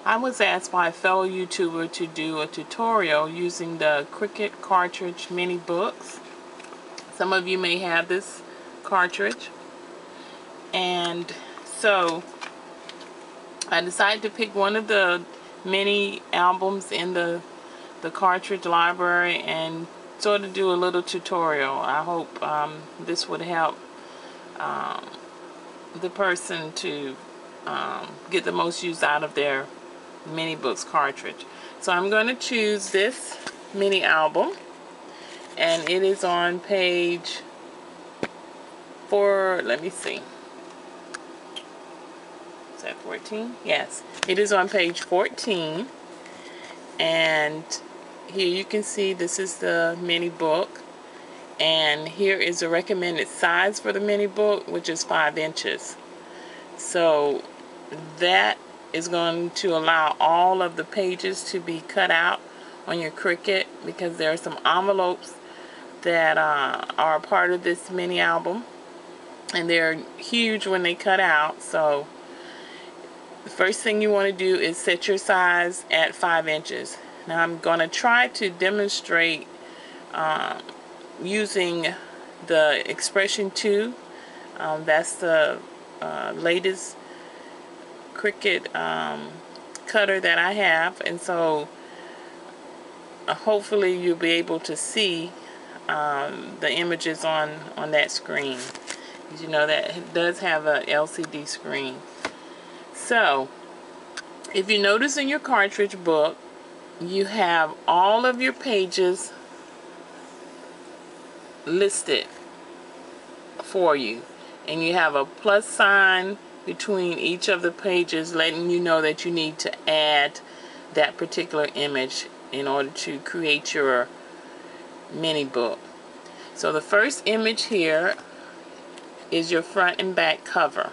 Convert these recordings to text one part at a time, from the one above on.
I was asked by a fellow YouTuber to do a tutorial using the Cricut Cartridge Mini Books. Some of you may have this cartridge. And so I decided to pick one of the mini albums in the cartridge library and sort of do a little tutorial. I hope this would help the person to get the most use out of their mini books cartridge. So I'm going to choose this mini album, and it is on page 4. Let me see. Is that 14? Yes, it is on page 14, and here you can see this is the mini book, and here is the recommended size for the mini book, which is 5 inches. So that is going to allow all of the pages to be cut out on your Cricut, because there are some envelopes that are a part of this mini album, and they're huge when they cut out. So the first thing you want to do is set your size at 5 inches. Now I'm going to try to demonstrate using the Expression 2. That's the latest Cricut cutter that I have, and so hopefully you'll be able to see the images on that screen. As you know, that it does have a LCD screen. So if you notice in your cartridge book, you have all of your pages listed for you, and you have a plus sign between each of the pages letting you know that you need to add that particular image in order to create your mini book. So the first image here is your front and back cover,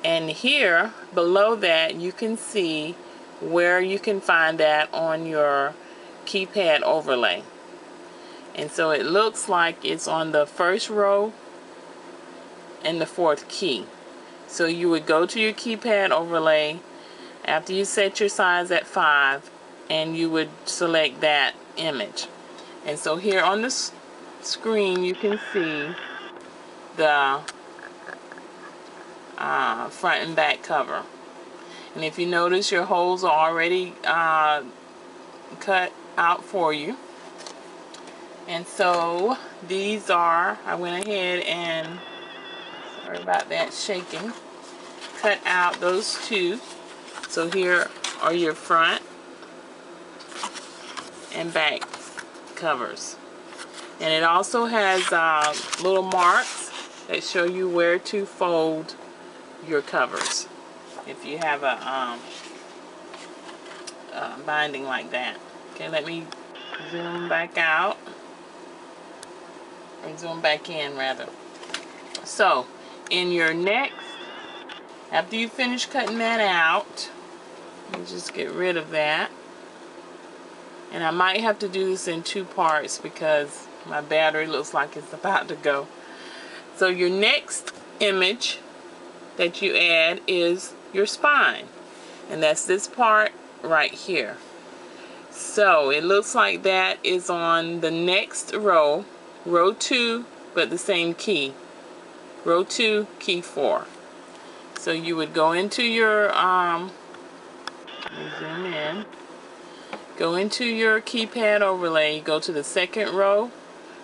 and here below that you can see where you can find that on your keypad overlay. And so it looks like it's on the first row and the 4th key. So you would go to your keypad overlay after you set your size at 5, and you would select that image. And so here on the screen you can see the front and back cover. And if you notice, your holes are already cut out for you. And so these are, I went ahead and, sorry about that shaking, cut out those two. So here are your front and back covers. And it also has little marks that show you where to fold your covers if you have a binding like that. Okay, let me zoom back out, or zoom back in rather. So in your next, after you finish cutting that out, you just get rid of that. And I might have to do this in 2 parts because my battery looks like it's about to go. So your next image that you add is your spine, and that's this part right here. So it looks like that is on the next row, row 2, but the same key, row 2, key 4. So you would go into your let me zoom in, go into your keypad overlay, go to the 2nd row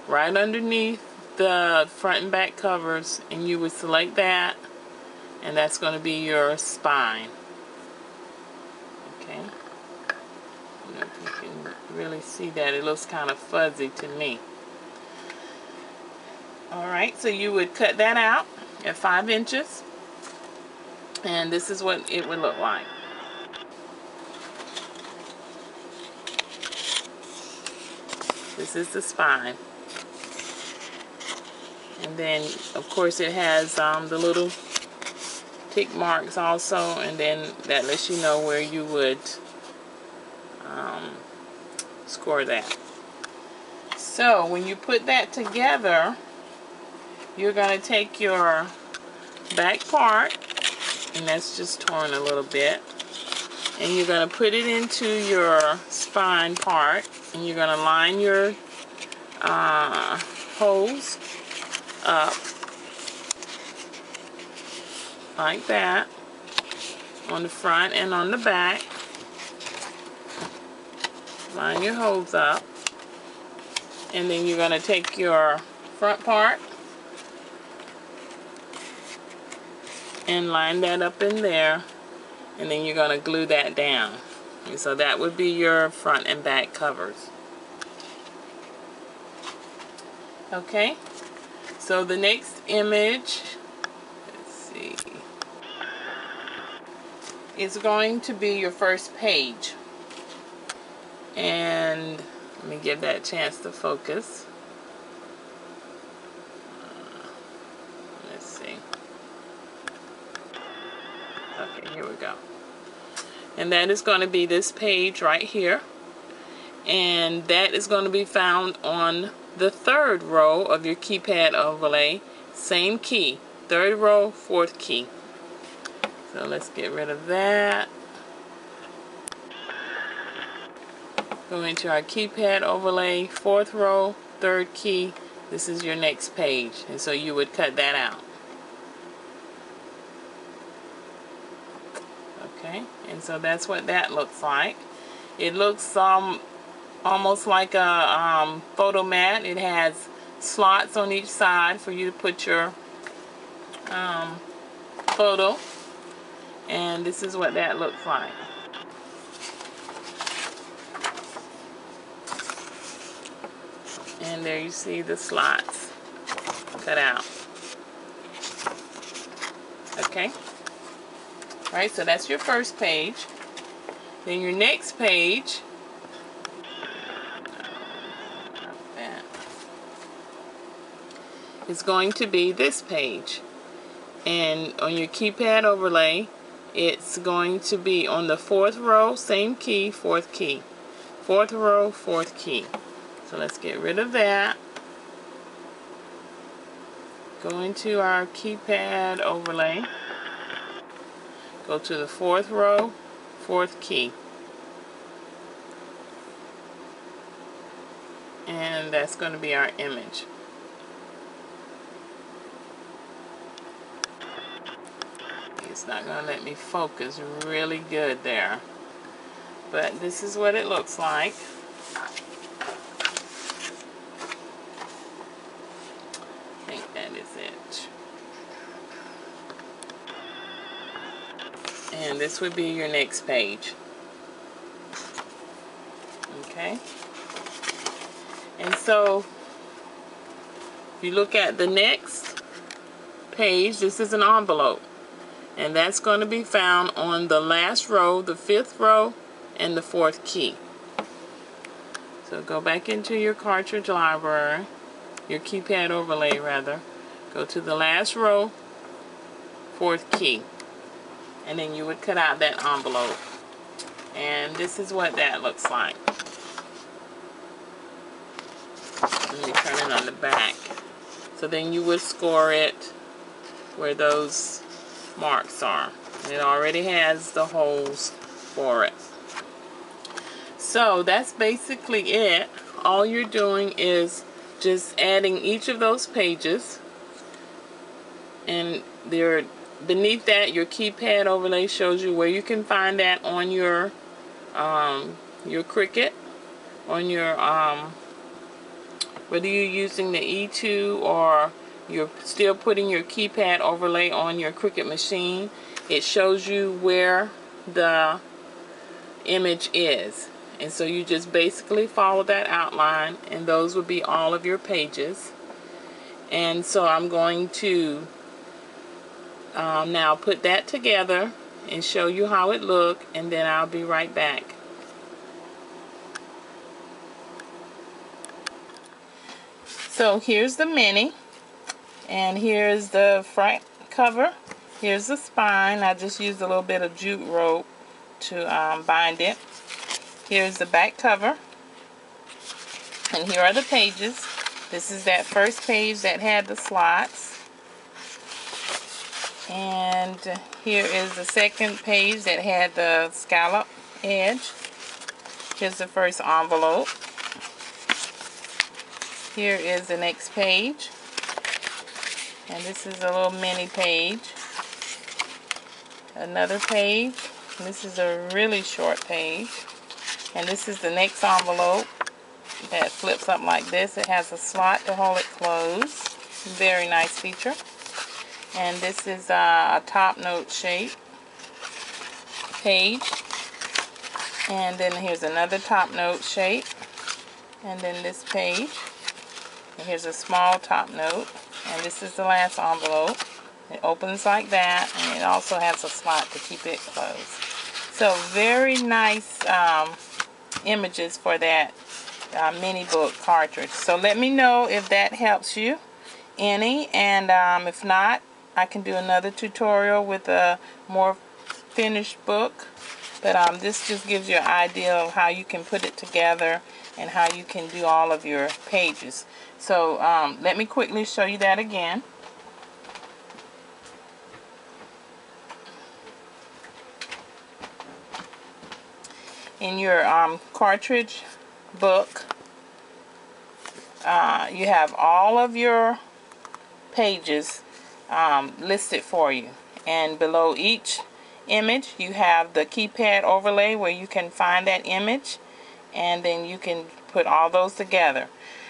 right underneath the front and back covers, and you would select that, and that's going to be your spine. Okay, I don't know if you can really see that. It looks kind of fuzzy to me. Alright, so you would cut that out at 5 inches, and this is what it would look like. This is the spine. And then of course it has the little tick marks also, and then that lets you know where you would score that. So when you put that together, you're going to take your back part, and that's just torn a little bit, And you're going to put it into your spine part, and you're going to line your holes up like that on the front and on the back. Line your holes up, and then you're going to take your front part and line that up in there, and then you're going to glue that down. And so that would be your front and back covers. Okay, so the next image, let's see, is going to be your first page. And let me give that a chance to focus. Let's see. Okay, here we go. And that is going to be this page right here. And that is going to be found on the third row of your keypad overlay. Same key. Third row, fourth key. So let's get rid of that. Go into our keypad overlay, fourth row, third key. This is your next page. And so you would cut that out. Okay, and so that's what that looks like. It looks almost like a photo mat. It has slots on each side for you to put your photo. And this is what that looks like. And there you see the slots cut out. Okay. Alright, so that's your first page. Then your next page, is going to be this page. And on your keypad overlay, it's going to be on the fourth row, same key, fourth key. Fourth row, fourth key. So let's get rid of that. Go into our keypad overlay. Go to the fourth row, fourth key. And that's going to be our image. It's not going to let me focus really good there. But this is what it looks like. I think that is it. And this would be your next page. Okay. And so, if you look at the next page, this is an envelope. And that's going to be found on the last row, the fifth row, and the fourth key. So go back into your cartridge library, your keypad overlay rather. Go to the last row, fourth key. And then you would cut out that envelope. And this is what that looks like. Let me turn it on the back. So then you would score it where those marks are. And it already has the holes for it. So that's basically it. All you're doing is just adding each of those pages. And there, beneath that, your keypad overlay shows you where you can find that on your Cricut, on your whether you're using the E2 or you're still putting your keypad overlay on your Cricut machine. It shows you where the image is. And so you just basically follow that outline, and those would be all of your pages. And so I'm going to now put that together and show you how it looks, and then I'll be right back. So here's the mini, and here's the front cover. Here's the spine. I just used a little bit of jute rope to bind it. Here's the back cover, and here are the pages. This is that first page that had the slots, and here is the second page that had the scallop edge. Here's the first envelope. Here is the next page. And this is a little mini page. Another page. This is a really short page. And this is the next envelope that flips up like this. It has a slot to hold it closed. Very nice feature. And this is a top note shape page. And then here's another top note shape. And then this page. And here's a small top note. And this is the last envelope. It opens like that. And it also has a slot to keep it closed. So very nice images for that mini book cartridge. So let me know if that helps you any. And if not, I can do another tutorial with a more finished book. But this just gives you an idea of how you can put it together and how you can do all of your pages. So let me quickly show you that again. In your cartridge book, you have all of your pages listed for you. And below each image, you have the keypad overlay where you can find that image. And then you can put all those together.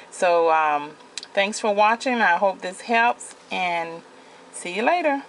So thanks for watching. I hope this helps. And see you later.